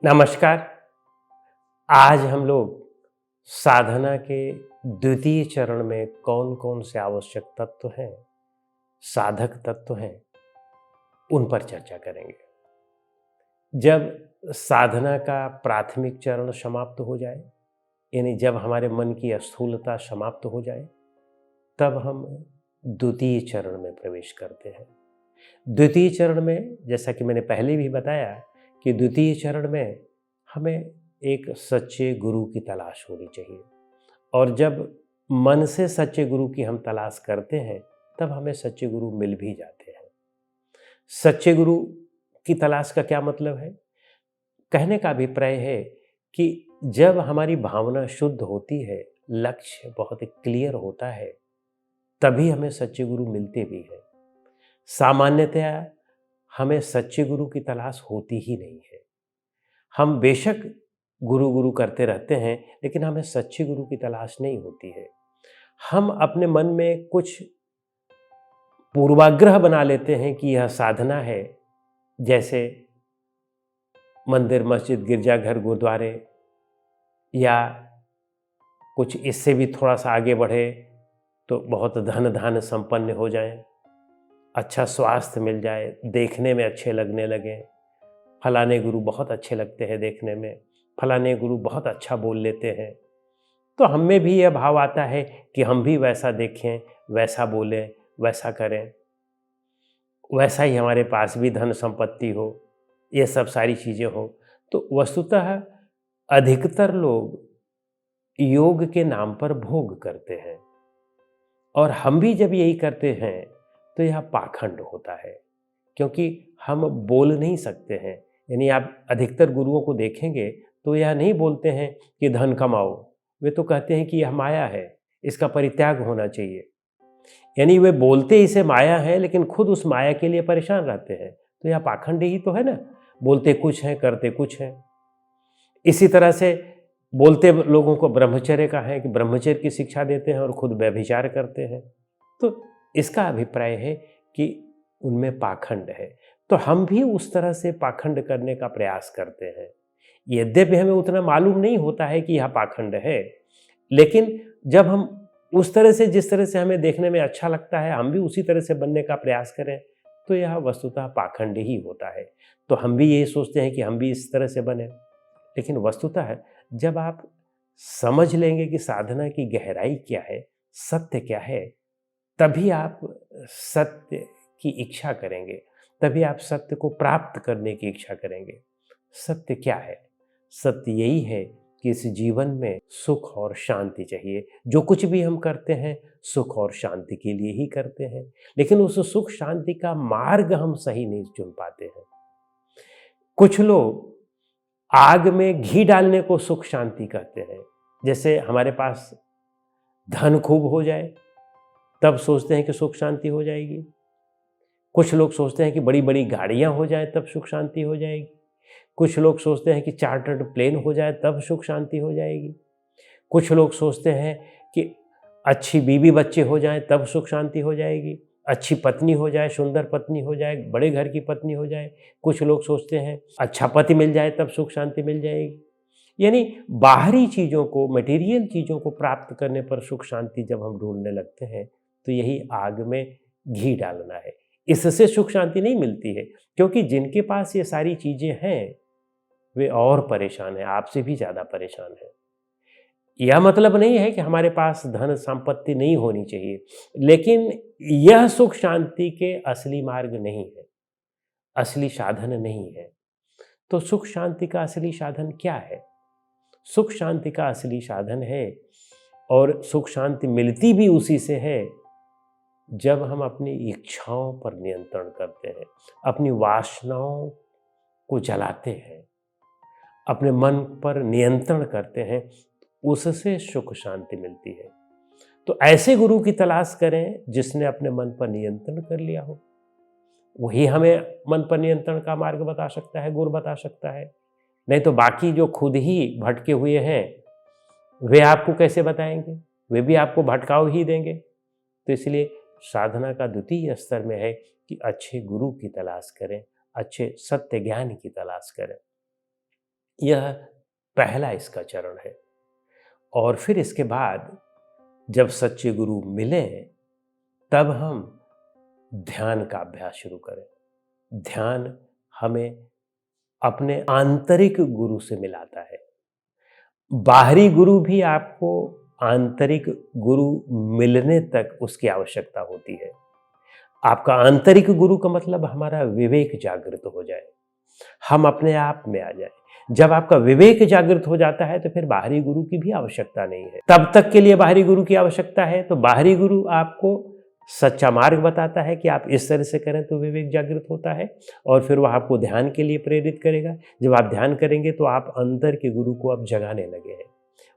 नमस्कार। आज हम लोग साधना के द्वितीय चरण में कौन कौन से आवश्यक तत्व हैं, साधक तत्व हैं, उन पर चर्चा करेंगे। जब साधना का प्राथमिक चरण समाप्त हो जाए, यानी जब हमारे मन की स्थूलता समाप्त हो जाए, तब हम द्वितीय चरण में प्रवेश करते हैं। द्वितीय चरण में, जैसा कि मैंने पहले भी बताया, कि द्वितीय चरण में हमें एक सच्चे गुरु की तलाश होनी चाहिए। और जब मन से सच्चे गुरु की हम तलाश करते हैं, तब हमें सच्चे गुरु मिल भी जाते हैं। सच्चे गुरु की तलाश का क्या मतलब है? कहने का अभिप्राय है कि जब हमारी भावना शुद्ध होती है, लक्ष्य बहुत क्लियर होता है, तभी हमें सच्चे गुरु मिलते भी हैं। सामान्यतया हमें सच्चे गुरु की तलाश होती ही नहीं है। हम बेशक गुरु गुरु करते रहते हैं, लेकिन हमें सच्चे गुरु की तलाश नहीं होती है। हम अपने मन में कुछ पूर्वाग्रह बना लेते हैं कि यह साधना है, जैसे मंदिर, मस्जिद, गिरजाघर, गुरुद्वारे, या कुछ इससे भी थोड़ा सा आगे बढ़े तो बहुत धन धान्य संपन्न हो जाएं, अच्छा स्वास्थ्य मिल जाए, देखने में अच्छे लगने लगें। फलाने गुरु बहुत अच्छे लगते हैं देखने में, फलाने गुरु बहुत अच्छा बोल लेते हैं। तो हम में भी यह भाव आता है कि हम भी वैसा देखें, वैसा बोलें, वैसा करें, वैसा ही हमारे पास भी धन संपत्ति हो, ये सब सारी चीज़ें हो। तो वस्तुतः अधिकतर लोग योग के नाम पर भोग करते हैं, और हम भी जब यही करते हैं तो यह पाखंड होता है, क्योंकि हम बोल नहीं सकते हैं। यानी आप अधिकतर गुरुओं को देखेंगे तो यह नहीं बोलते हैं कि धन कमाओ, वे तो कहते हैं कि यह माया है, इसका परित्याग होना चाहिए। यानी वे बोलते इसे माया है, लेकिन खुद उस माया के लिए परेशान रहते हैं। तो यह पाखंड ही तो है ना, बोलते कुछ हैं, करते कुछ हैं। इसी तरह से बोलते लोगों को ब्रह्मचर्य का है कि ब्रह्मचर्य की शिक्षा देते हैं और खुद व्यभिचार करते हैं। तो इसका अभिप्राय है कि उनमें पाखंड है। तो हम भी उस तरह से पाखंड करने का प्रयास करते हैं। यद्यपि हमें उतना मालूम नहीं होता है कि यह पाखंड है, लेकिन जब हम उस तरह से, जिस तरह से हमें देखने में अच्छा लगता है, हम भी उसी तरह से बनने का प्रयास करें, तो यह वस्तुतः पाखंड ही होता है। तो हम भी यही सोचते हैं कि हम भी इस तरह से बने, लेकिन वस्तुतः जब आप समझ लेंगे कि साधना की गहराई क्या है, सत्य क्या है, तभी आप सत्य की इच्छा करेंगे, तभी आप सत्य को प्राप्त करने की इच्छा करेंगे। सत्य क्या है? सत्य यही है कि इस जीवन में सुख और शांति चाहिए। जो कुछ भी हम करते हैं, सुख और शांति के लिए ही करते हैं, लेकिन उस सुख शांति का मार्ग हम सही नहीं चुन पाते हैं। कुछ लोग आग में घी डालने को सुख शांति कहते हैं। जैसे हमारे पास धन खूब हो जाए, तब सोचते हैं कि सुख शांति हो जाएगी। कुछ लोग सोचते हैं कि बड़ी बड़ी गाड़ियां हो जाए तब सुख शांति हो जाएगी। कुछ लोग सोचते हैं कि चार्टर्ड प्लेन हो जाए तब सुख शांति हो जाएगी। कुछ लोग सोचते हैं कि अच्छी बीवी बच्चे हो जाएं तब सुख शांति हो जाएगी, अच्छी पत्नी हो जाए, सुंदर पत्नी हो जाए, बड़े घर की पत्नी हो जाए। कुछ लोग सोचते हैं अच्छा पति मिल जाए तब सुख शांति मिल जाएगी। यानी बाहरी चीज़ों को, मटेरियल चीज़ों को प्राप्त करने पर सुख शांति जब हम ढूंढने लगते हैं, तो यही आग में घी डालना है। इससे सुख शांति नहीं मिलती है, क्योंकि जिनके पास ये सारी चीज़ें हैं वे और परेशान हैं, आपसे भी ज़्यादा परेशान हैं। यह मतलब नहीं है कि हमारे पास धन संपत्ति नहीं होनी चाहिए, लेकिन यह सुख शांति के असली मार्ग नहीं है, असली साधन नहीं है। तो सुख शांति का असली साधन क्या है? सुख शांति का असली साधन है, और सुख शांति मिलती भी उसी से है जब हम अपनी इच्छाओं पर नियंत्रण करते हैं, अपनी वासनाओं को जलाते हैं, अपने मन पर नियंत्रण करते हैं, उससे सुख शांति मिलती है। तो ऐसे गुरु की तलाश करें जिसने अपने मन पर नियंत्रण कर लिया हो। वही हमें मन पर नियंत्रण का मार्ग बता सकता है, गुरु बता सकता है। नहीं तो बाकी जो खुद ही भटके हुए हैं, वे आपको कैसे बताएंगे? वे भी आपको भटकाव ही देंगे। तो इसलिए साधना का द्वितीय स्तर में है कि अच्छे गुरु की तलाश करें, अच्छे सत्य ज्ञान की तलाश करें। यह पहला इसका चरण है। और फिर इसके बाद जब सच्चे गुरु मिले तब हम ध्यान का अभ्यास शुरू करें। ध्यान हमें अपने आंतरिक गुरु से मिलाता है। बाहरी गुरु भी आपको आंतरिक गुरु मिलने तक उसकी आवश्यकता होती है। आपका आंतरिक गुरु का मतलब हमारा विवेक जागृत हो जाए, हम अपने आप में आ जाए। जब आपका विवेक जागृत हो जाता है तो फिर बाहरी गुरु की भी आवश्यकता नहीं है। तब तक के लिए बाहरी गुरु की आवश्यकता है तो बाहरी गुरु आपको सच्चा मार्ग बताता है कि आप इस तरह से करें तो विवेक जागृत होता है, और फिर वह आपको ध्यान के लिए प्रेरित करेगा। जब आप ध्यान करेंगे तो आप अंदर के गुरु को अब जगाने लगे हैं।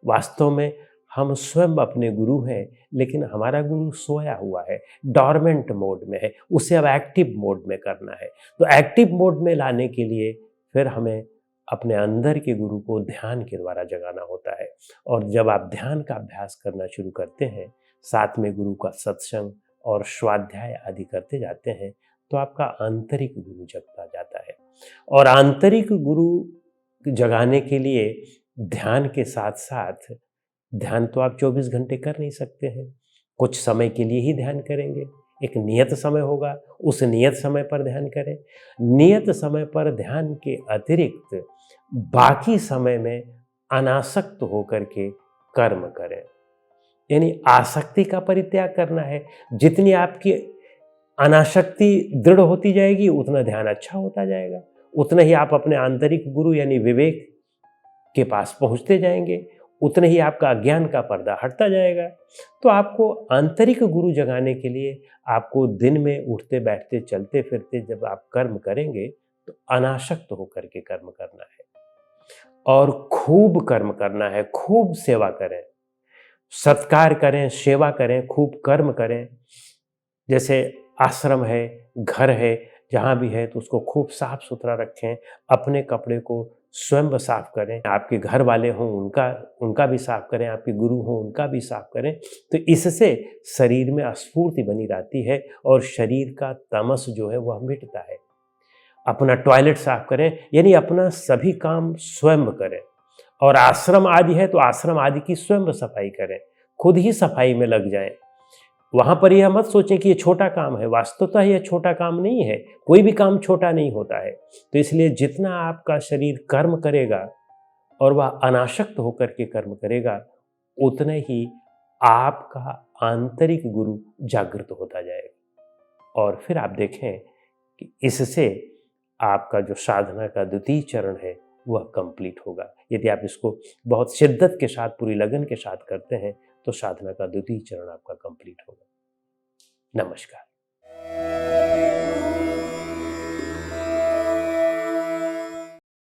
वास्तव में हम स्वयं अपने गुरु हैं, लेकिन हमारा गुरु सोया हुआ है, डॉर्मेंट मोड में है, उसे अब एक्टिव मोड में करना है। तो एक्टिव मोड में लाने के लिए फिर हमें अपने अंदर के गुरु को ध्यान के द्वारा जगाना होता है। और जब आप ध्यान का अभ्यास करना शुरू करते हैं, साथ में गुरु का सत्संग और स्वाध्याय आदि करते जाते हैं, तो आपका आंतरिक गुरु जगता जाता है। और आंतरिक गुरु जगाने के लिए ध्यान के साथ साथ, ध्यान तो आप 24 घंटे कर नहीं सकते हैं, कुछ समय के लिए ही ध्यान करेंगे। एक नियत समय होगा, उस नियत समय पर ध्यान करें। नियत समय पर ध्यान के अतिरिक्त बाकी समय में अनासक्त होकर के कर्म करें, यानी आसक्ति का परित्याग करना है। जितनी आपकी अनासक्ति दृढ़ होती जाएगी उतना ध्यान अच्छा होता जाएगा, उतना ही आप अपने आंतरिक गुरु यानी विवेक के पास पहुंचते जाएंगे, उतने ही आपका अज्ञान का पर्दा हटता जाएगा। तो आपको आंतरिक गुरु जगाने के लिए आपको दिन में उठते बैठते चलते फिरते जब आप कर्म करेंगे तो अनासक्त होकर के कर्म करना है, और खूब कर्म करना है, खूब सेवा करें, सत्कार करें, सेवा करें, खूब कर्म करें। जैसे आश्रम है, घर है, जहाँ भी है तो उसको खूब साफ सुथरा रखें, अपने कपड़े को स्वयं साफ करें, आपके घर वाले हों उनका भी साफ करें, आपके गुरु हों उनका भी साफ करें। तो इससे शरीर में स्फूर्ति बनी रहती है और शरीर का तमस जो है वह मिटता है। अपना टॉयलेट साफ करें, यानी अपना सभी काम स्वयं करें। और आश्रम आदि है तो आश्रम आदि की स्वयं सफाई करें, खुद ही सफाई में लग जाएं। वहाँ पर यह मत सोचें कि ये छोटा काम है, वास्तवतः यह छोटा काम नहीं है, कोई भी काम छोटा नहीं होता है। तो इसलिए जितना आपका शरीर कर्म करेगा और वह अनासक्त होकर के कर्म करेगा, उतने ही आपका आंतरिक गुरु जागृत होता जाएगा। और फिर आप देखें कि इससे आपका जो साधना का द्वितीय चरण है वह कंप्लीट होगा। यदि आप इसको बहुत शिद्दत के साथ, पूरी लगन के साथ करते हैं तो साधना का द्वितीय चरण आपका कंप्लीट होगा। नमस्कार।